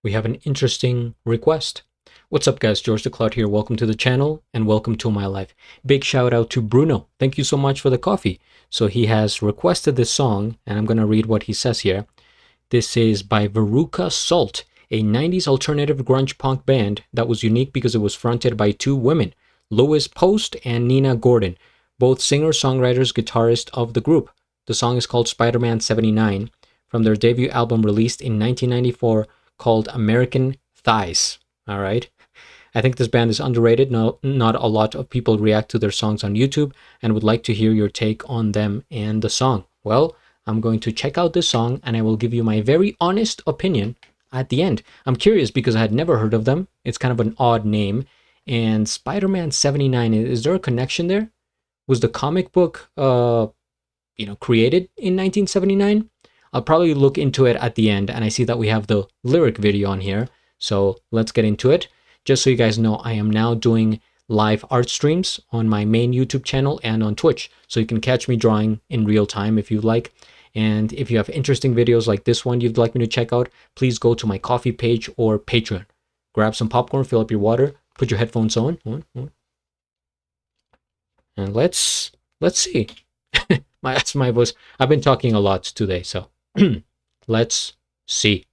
we have an interesting request. What's up, guys? GeorgeTheCloud here. Welcome to the channel and welcome to my life. Big shout out to Bruno. Thank you so much for the coffee. So he has requested this song, and I'm going to read what he says here. This is by Veruca Salt, a 90s alternative grunge punk band that was unique because it was fronted by two women, Lois Post and Nina Gordon, both singer-songwriters, guitarists of the group. The song is called Spiderman 79 from their debut album released in 1994 called American Thighs. All right. I think this band is underrated. Not a lot of people react to their songs on YouTube and would like to hear your take on them and the song. Well, I'm going to check out this song and I will give you my very honest opinion at the end. I'm curious because I had never heard of them. It's kind of an odd name. And Spider-Man 79, is there a connection there? Was the comic book created in 1979? I'll probably look into it at the end, and I see that we have the lyric video on here. So let's get into it. Just so you guys know, I am now doing live art streams on my main YouTube channel and on Twitch. So you can catch me drawing in real time if you like. And if you have interesting videos like this one you'd like me to check out, please go to my Ko-fi page or Patreon. Grab some popcorn, fill up your water, put your headphones on. And let's see. That's my voice. I've been talking a lot today, so let's see.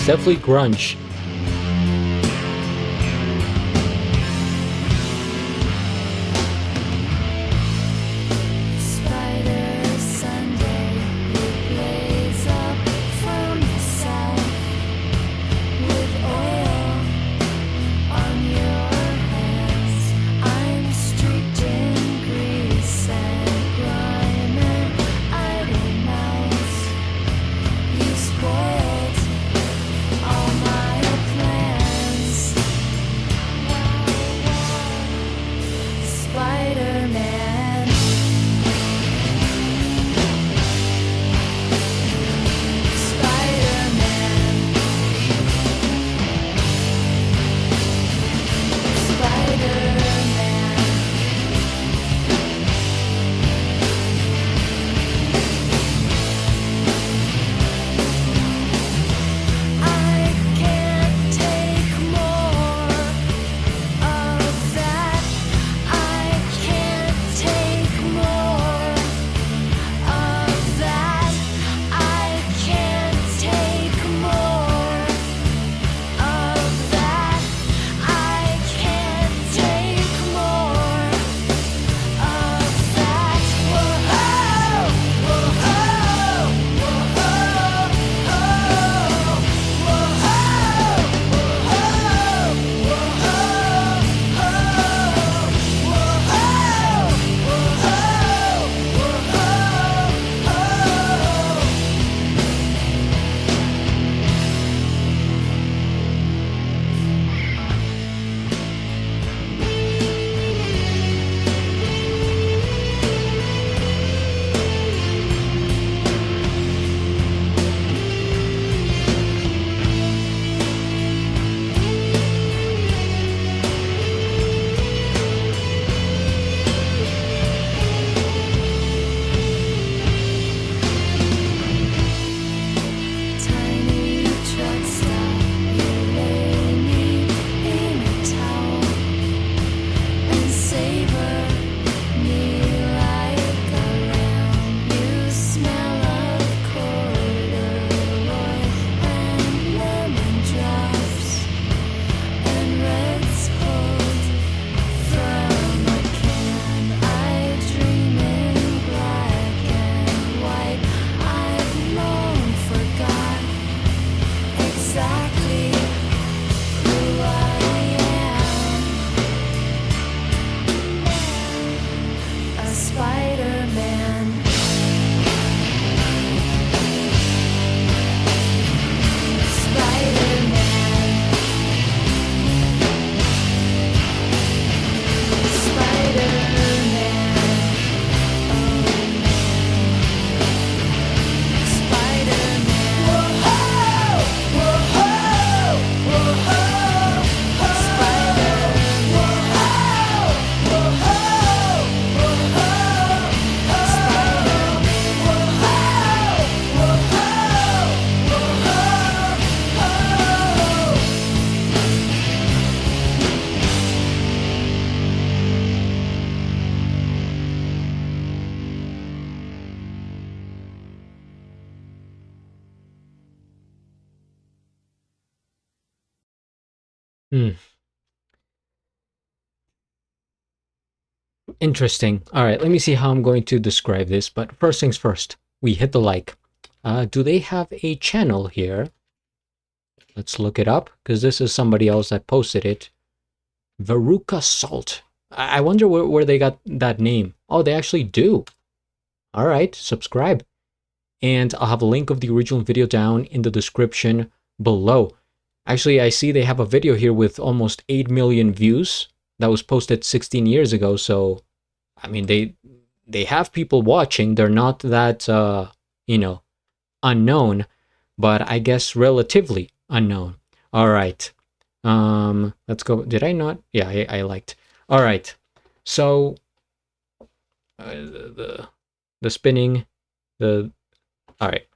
Definitely grunge. Spoiled all my Hmm. Interesting. All right, let me see how I'm going to describe this. But first things first, we hit the like. Do they have a channel here? Let's look it up because this is somebody else that posted it. Veruca Salt. I wonder where they got that name. Oh, they actually do. All right, subscribe. And I'll have a link of the original video down in the description below. Actually, I see they have a video here with almost 8 million views that was posted 16 years ago. So, I mean, they have people watching. They're not that, you know, unknown, but I guess relatively unknown. All right. Let's go. Did I not? Yeah, I liked. All right. So, the spinning, the all right.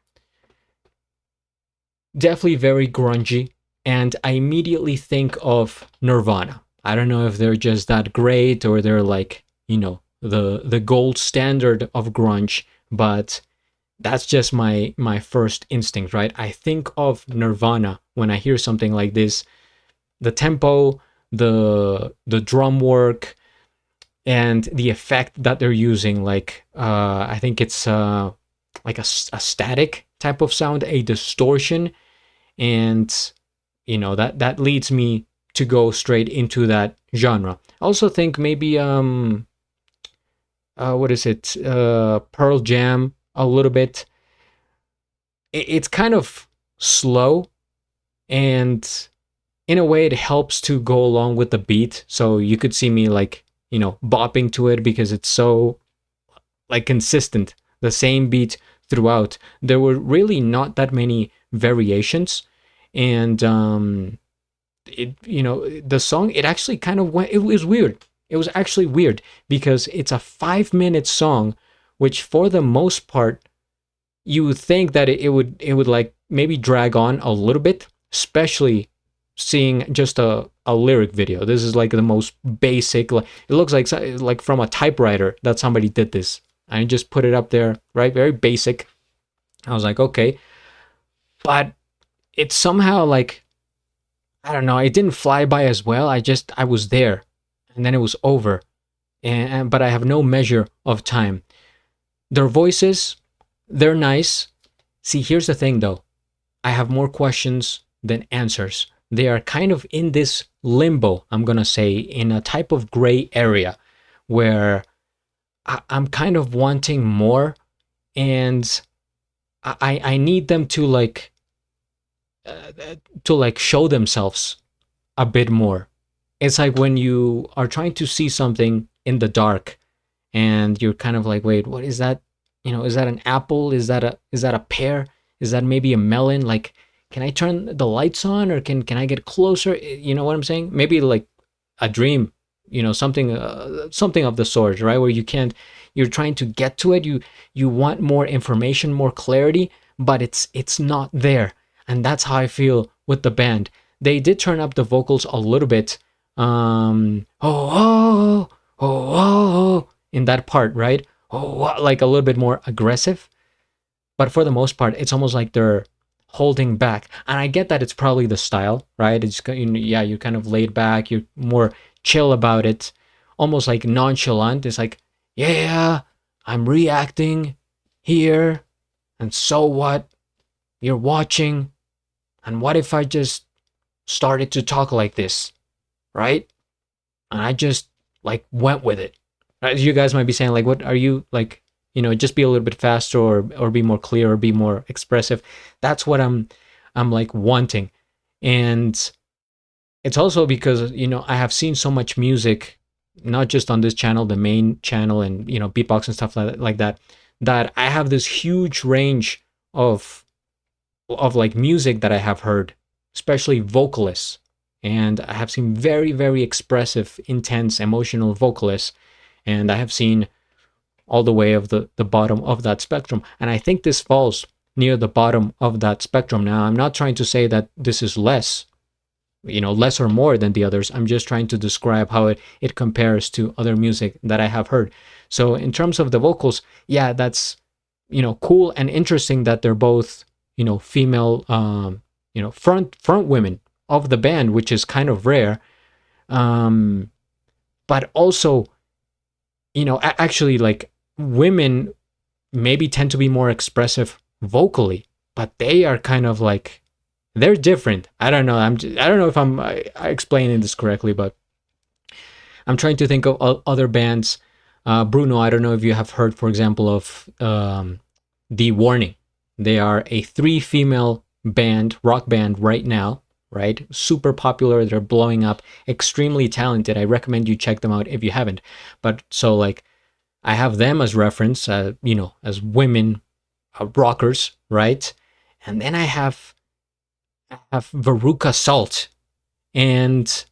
Definitely very grungy, and I immediately think of Nirvana. I don't know if they're just that great or they're like, the gold standard of grunge, but that's just my first instinct, right? I think of Nirvana when I hear something like this. The tempo, the drum work, and the effect that they're using, like I think it's like a static type of sound, a distortion, and that leads me to go straight into that genre. I also think maybe what is it, Pearl Jam a little bit. It's kind of slow, and in a way it helps to go along with the beat, so you could see me like bopping to it because it's so like consistent, the same beat throughout. There were really not that many variations, and the song, it actually kind of went, it was weird. It was actually weird because it's a 5-minute song, which for the most part you would think that it would like maybe drag on a little bit, especially seeing just a lyric video. This is like the most basic, like it looks like from a typewriter that somebody did this. I just put it up there, right? Very basic. I was like, okay. But it's somehow like, I don't know, it didn't fly by as well. I was there and then it was over. But I have no measure of time. Their voices, they're nice. See, here's the thing though. I have more questions than answers. They are kind of in this limbo, I'm gonna say, in a type of gray area where I'm kind of wanting more, and I need them to like show themselves a bit more. It's like when you are trying to see something in the dark and you're kind of like, wait, what is that? Is that an apple? Is that a pear? Is that maybe a melon? Like, can I turn the lights on, or can I get closer? You know what I'm saying? Maybe like a dream, something of the sort, right? Where you're trying to get to it. You want more information, more clarity, but it's not there. And that's how I feel with the band. They did turn up the vocals a little bit. In that part, right? Like a little bit more aggressive. But for the most part, it's almost like they're holding back. And I get that it's probably the style, right? It's, yeah, you're kind of laid back, you're more chill about it, almost like nonchalant. It's like, yeah, I'm reacting here, and so what? You're watching, and what if I just started to talk like this, right? And I just like went with it. You guys might be saying like, what are you like? Just be a little bit faster, or be more clear, or be more expressive. That's what I'm like wanting. And it's also because I have seen so much music, not just on this channel, the main channel, and beatbox and stuff like that, that I have this huge range of like music that I have heard, especially vocalists. And I have seen very, very expressive, intense, emotional vocalists. And I have seen all the way of the bottom of that spectrum. And I think this falls near the bottom of that spectrum. Now, I'm not trying to say that this is less or more than the others. I'm just trying to describe how it compares to other music that I have heard. So in terms of the vocals, yeah, that's, cool and interesting that they're both, female, front women of the band, which is kind of rare. Um, but also, actually, like women maybe tend to be more expressive vocally, but they are kind of like they're different. I don't know. I don't know if I explaining this correctly, but I'm trying to think of other bands. Bruno, I don't know if you have heard, for example, of The Warning. They are a three female band, rock band right now, right? Super popular. They're blowing up, extremely talented. I recommend you check them out if you haven't. But so, like, I have them as reference, as women rockers, right? And then I have Veruca Salt, and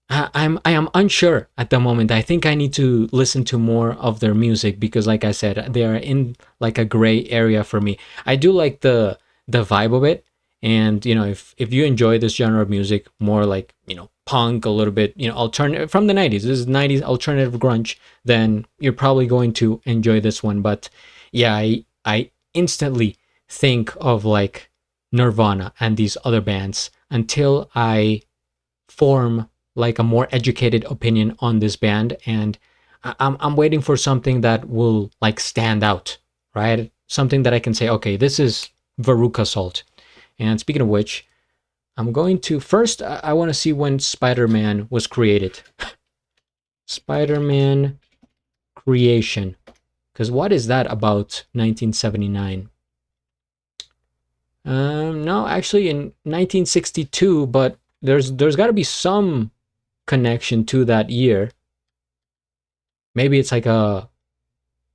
I am unsure at the moment. I think I need to listen to more of their music because, like I said, they are in like a gray area for me. I do like the vibe of it, and if you enjoy this genre of music, more like punk, a little bit alternative from the 90s. This is 90s alternative grunge. Then you're probably going to enjoy this one. But yeah, I instantly think of like Nirvana and these other bands until I form like a more educated opinion on this band, and I'm waiting for something that will like stand out, right? Something that I can say, okay, this is Veruca Salt. And speaking of which, I'm going to first I want to see when Spider-Man was created. Spider-Man creation, because what is that about 1979? No, actually in 1962, but there's got to be some connection to that year. Maybe it's like a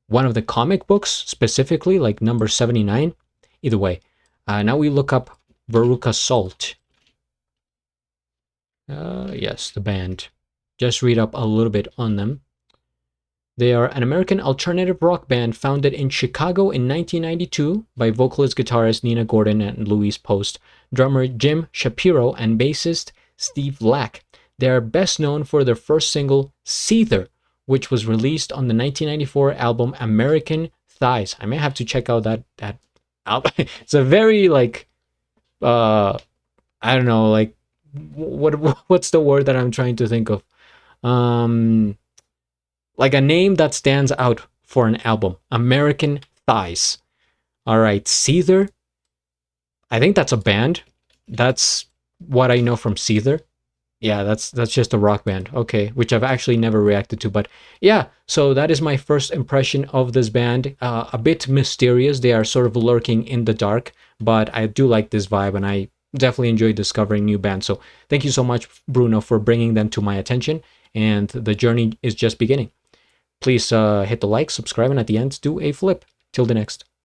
one of the comic books specifically, like number 79. Either way, now we look up Veruca Salt. Yes, the band. Just read up a little bit on them. They are an American alternative rock band founded in Chicago in 1992 by vocalist guitarist Nina Gordon and Louise Post, drummer Jim Shapiro, and bassist Steve Lack. They are best known for their first single, Seether, which was released on the 1994 album American Thighs. I may have to check out that album. It's a very like I don't know, like what's the word that I'm trying to think of? Like a name that stands out for an album. American Thighs. All right, Seether. I think that's a band. That's what I know from Seether. Yeah, that's just a rock band. Okay, which I've actually never reacted to, but yeah. So that is my first impression of this band. A bit mysterious. They are sort of lurking in the dark, but I do like this vibe, and I definitely enjoy discovering new bands. So thank you so much, Bruno, for bringing them to my attention. And the journey is just beginning. Please hit the like, subscribe, and at the end, do a flip. Till the next.